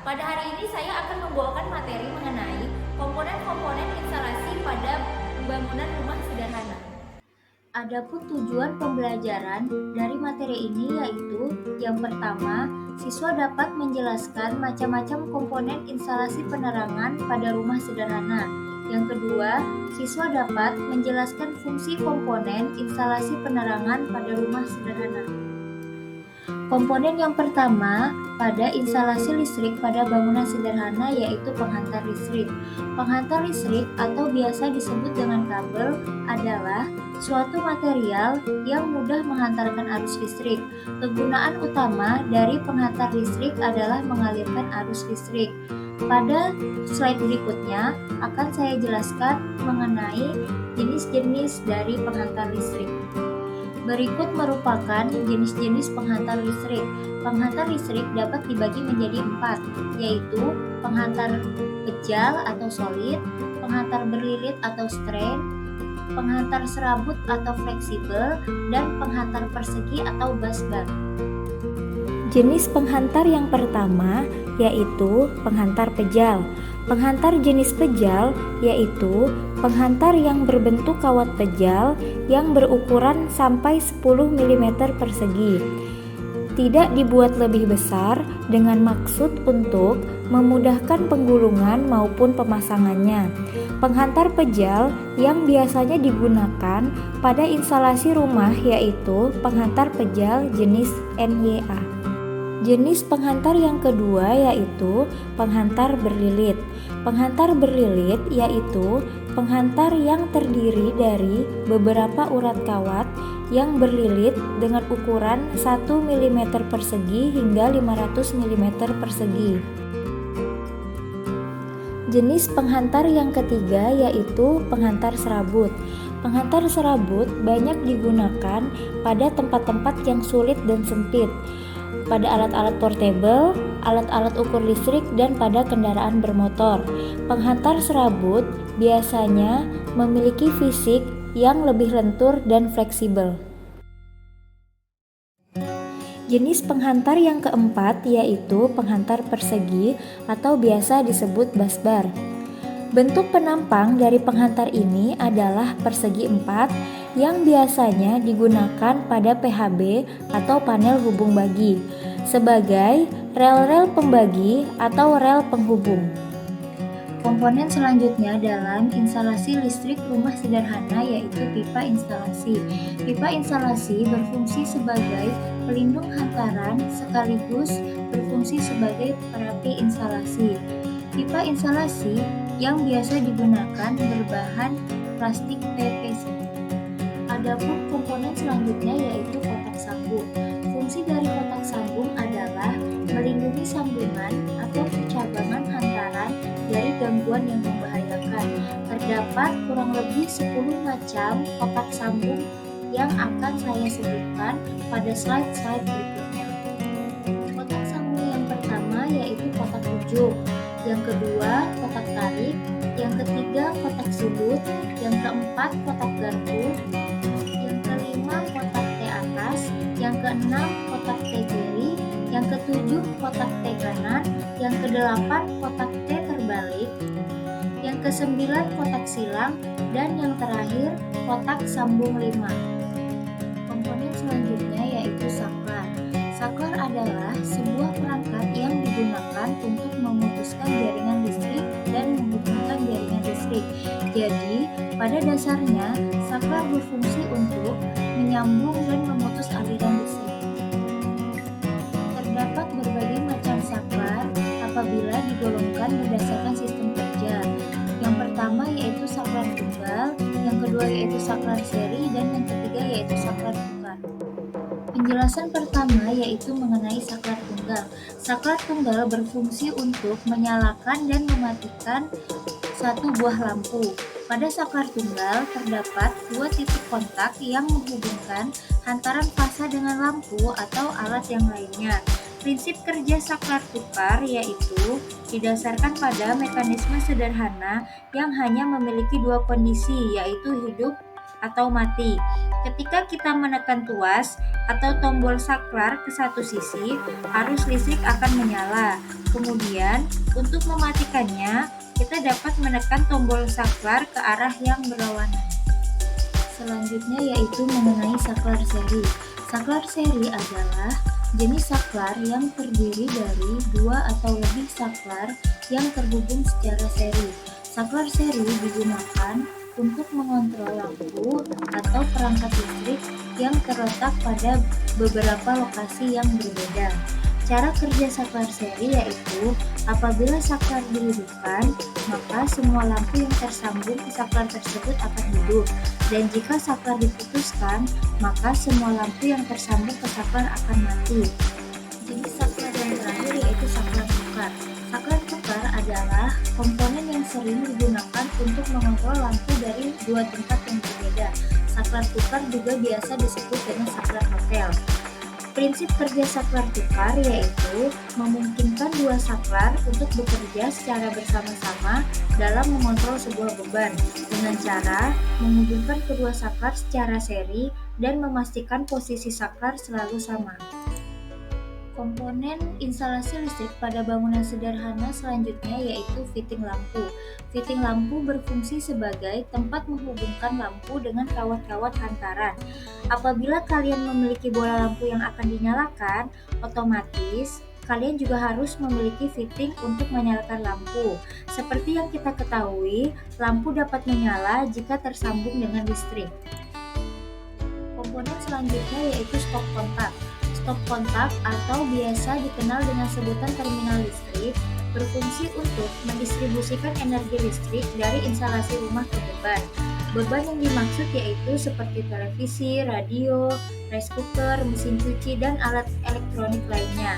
Pada hari ini saya akan membawakan materi mengenai komponen-komponen instalasi pada bangunan rumah sederhana. Adapun tujuan pembelajaran dari materi ini yaitu yang pertama, siswa dapat menjelaskan macam-macam komponen instalasi penerangan pada rumah sederhana. Yang kedua, siswa dapat menjelaskan fungsi komponen instalasi penerangan pada rumah sederhana. Komponen yang pertama pada instalasi listrik pada bangunan sederhana yaitu penghantar listrik. Penghantar listrik atau biasa disebut dengan kabel adalah suatu material yang mudah menghantarkan arus listrik. Kegunaan utama dari penghantar listrik adalah mengalirkan arus listrik. Pada slide berikutnya akan saya jelaskan mengenai jenis-jenis dari penghantar listrik. Berikut merupakan jenis-jenis penghantar listrik. Penghantar listrik dapat dibagi menjadi 4, yaitu penghantar pejal atau solid, penghantar berlilit atau strain, penghantar serabut atau fleksibel, dan penghantar persegi atau busbar. Jenis penghantar yang pertama yaitu penghantar pejal. Penghantar jenis pejal yaitu penghantar yang berbentuk kawat pejal yang berukuran sampai 10 mm persegi. Tidak dibuat lebih besar dengan maksud untuk memudahkan penggulungan maupun pemasangannya. Penghantar pejal yang biasanya digunakan pada instalasi rumah yaitu penghantar pejal jenis NYA. Jenis penghantar yang kedua yaitu penghantar berlilit. Penghantar berlilit yaitu penghantar yang terdiri dari beberapa urat kawat yang berlilit dengan ukuran 1 mm persegi hingga 500 mm persegi. Jenis penghantar yang ketiga yaitu penghantar serabut. Penghantar serabut banyak digunakan pada tempat-tempat yang sulit dan sempit, pada alat-alat portable, alat-alat ukur listrik, dan pada kendaraan bermotor. Penghantar serabut biasanya memiliki fisik yang lebih lentur dan fleksibel. Jenis penghantar yang keempat yaitu penghantar persegi atau biasa disebut busbar. Bentuk penampang dari penghantar ini adalah persegi 4 yang biasanya digunakan pada PHB atau panel hubung bagi sebagai rel-rel pembagi atau rel penghubung. Komponen selanjutnya dalam instalasi listrik rumah sederhana yaitu pipa instalasi. Pipa instalasi berfungsi sebagai pelindung hantaran sekaligus berfungsi sebagai perapi instalasi. Pipa instalasi yang biasa digunakan berbahan plastik PVC. Adapun komponen selanjutnya yaitu kotak sambung. Fungsi dari kotak sambung adalah melindungi sambungan atau percabangan hantaran dari gangguan yang membahayakan. Terdapat kurang lebih 10 macam kotak sambung yang akan saya sebutkan pada slide-slide berikutnya. Kotak sambung yang pertama yaitu kotak ujung, yang kedua kotak tarik, yang ketiga kotak sudut, yang keempat kotak garpu, yang kelima kotak T atas, yang keenam kotak T kiri, yang ketujuh kotak T kanan, yang kedelapan kotak T terbalik, yang kesembilan kotak silang, dan yang terakhir kotak sambung 5. Komponen selanjutnya yaitu saklar. Saklar adalah sebuah perangkat yang digunakan untuk memutuskan jaringan listrik dan menghubungkan jaringan listrik. Jadi, pada dasarnya, saklar berfungsi untuk menyambung dan memutus aliran listrik. Terdapat berbagai macam saklar apabila digolongkan berdasarkan sistem kerja. Yang pertama yaitu saklar tunggal, yang kedua yaitu saklar seri, dan yang ketiga yaitu saklar tukar. Penjelasan pertama yaitu mengenai saklar tunggal. Saklar tunggal berfungsi untuk menyalakan dan mematikan satu buah lampu. Pada saklar tunggal terdapat 2 titik kontak yang menghubungkan hantaran fasa dengan lampu atau alat yang lainnya. Prinsip kerja saklar tukar yaitu didasarkan pada mekanisme sederhana yang hanya memiliki 2 kondisi, yaitu hidup atau mati. Ketika kita menekan tuas atau tombol saklar ke satu sisi, arus listrik akan menyala. Kemudian, untuk mematikannya, kita dapat menekan tombol saklar ke arah yang berlawanan. Selanjutnya yaitu mengenai saklar seri. Saklar seri adalah jenis saklar yang terdiri dari dua atau lebih saklar yang terhubung secara seri. Saklar seri digunakan untuk mengontrol lampu atau perangkat listrik yang terletak pada beberapa lokasi yang berbeda. Cara kerja saklar seri yaitu apabila saklar dihidupkan, maka semua lampu yang tersambung ke saklar tersebut akan hidup. Dan jika saklar diputuskan, maka semua lampu yang tersambung ke saklar akan mati. Jenis saklar yang terakhir yaitu saklar tukar. Saklar tukar adalah komponen yang sering digunakan untuk mengontrol lampu dari dua tempat yang berbeda. Saklar tukar juga biasa disebut dengan saklar hotel. Prinsip kerja saklar tukar yaitu memungkinkan dua saklar untuk bekerja secara bersama-sama dalam mengontrol sebuah beban dengan cara menghubungkan kedua saklar secara seri dan memastikan posisi saklar selalu sama. Komponen instalasi listrik pada bangunan sederhana selanjutnya yaitu fitting lampu. Fitting lampu berfungsi sebagai tempat menghubungkan lampu dengan kawat-kawat hantaran. Apabila kalian memiliki bola lampu yang akan dinyalakan, otomatis kalian juga harus memiliki fitting untuk menyalakan lampu. Seperti yang kita ketahui, lampu dapat menyala jika tersambung dengan listrik. Komponen selanjutnya yaitu stop kontak. Stop kontak atau biasa dikenal dengan sebutan terminal listrik berfungsi untuk mendistribusikan energi listrik dari instalasi rumah ke beban. Beban yang dimaksud yaitu seperti televisi, radio, rice cooker, mesin cuci, dan alat elektronik lainnya.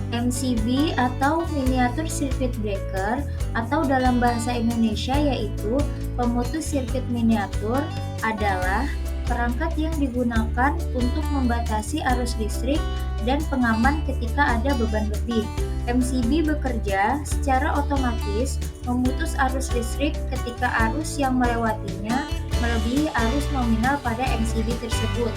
MCB atau Miniatur Circuit Breaker atau dalam bahasa Indonesia yaitu pemutus sirkuit miniatur adalah perangkat yang digunakan untuk membatasi arus listrik dan pengaman ketika ada beban lebih. MCB bekerja secara otomatis memutus arus listrik ketika arus yang melewatinya melebihi arus nominal pada MCB tersebut.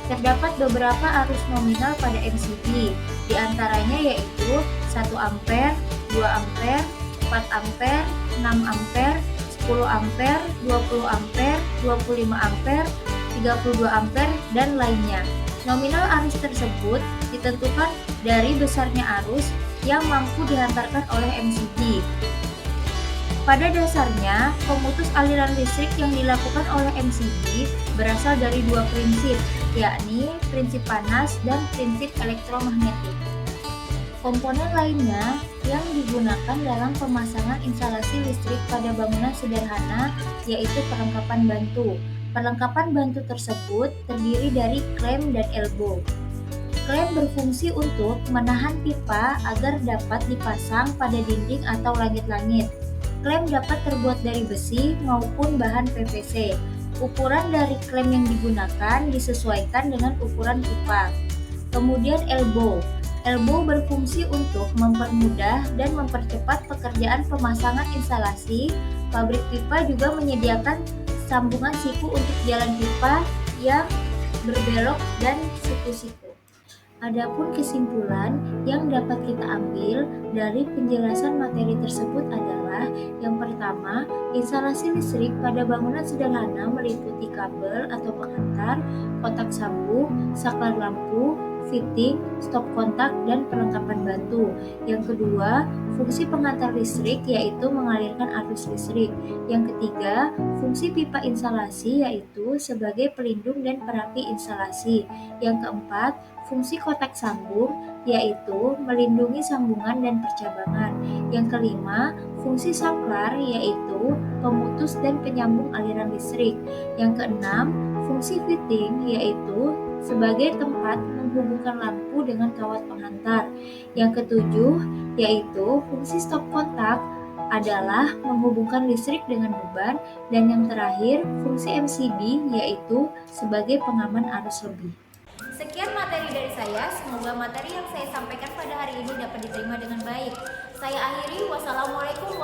Terdapat beberapa arus nominal pada MCB, di antaranya yaitu 1 ampere, 2 ampere, 4 ampere, 6 ampere, 10 ampere, 20 ampere, 25 ampere, 32 ampere, dan lainnya. Nominal arus tersebut ditentukan dari besarnya arus yang mampu dihantarkan oleh MCB. Pada dasarnya, pemutus aliran listrik yang dilakukan oleh MCB berasal dari dua prinsip, yakni prinsip panas dan prinsip elektromagnetik. Komponen lainnya yang digunakan dalam pemasangan instalasi listrik pada bangunan sederhana yaitu perlengkapan bantu. Perlengkapan bantu tersebut terdiri dari klem dan elbow. Klem berfungsi untuk menahan pipa agar dapat dipasang pada dinding atau langit-langit. Klem dapat terbuat dari besi maupun bahan PVC. Ukuran dari klem yang digunakan disesuaikan dengan ukuran pipa. Kemudian elbow. Elbow berfungsi untuk mempermudah dan mempercepat pekerjaan pemasangan instalasi. Pabrik pipa juga menyediakan sambungan siku untuk jalan pipa yang berbelok dan siku-siku. Adapun kesimpulan yang dapat kita ambil dari penjelasan materi tersebut adalah yang pertama, instalasi listrik pada bangunan sederhana meliputi kabel atau penghantar, kotak sambung, saklar lampu, fitting, stop kontak, dan perlengkapan bantu. Yang kedua, fungsi penghantar listrik yaitu mengalirkan arus listrik. Yang ketiga, fungsi pipa instalasi yaitu sebagai pelindung dan perapi instalasi. Yang keempat, fungsi kotak sambung yaitu melindungi sambungan dan percabangan. Yang kelima, fungsi saklar yaitu pemutus dan penyambung aliran listrik. Yang keenam, fungsi fitting yaitu sebagai tempat menghubungkan lampu dengan kawat penghantar. Yang ketujuh, yaitu fungsi stop kontak adalah menghubungkan listrik dengan beban. Dan yang terakhir, fungsi MCB yaitu sebagai pengaman arus lebih. Sekian materi dari saya, semoga materi yang saya sampaikan pada hari ini dapat diterima dengan baik. Saya akhiri, wassalamualaikum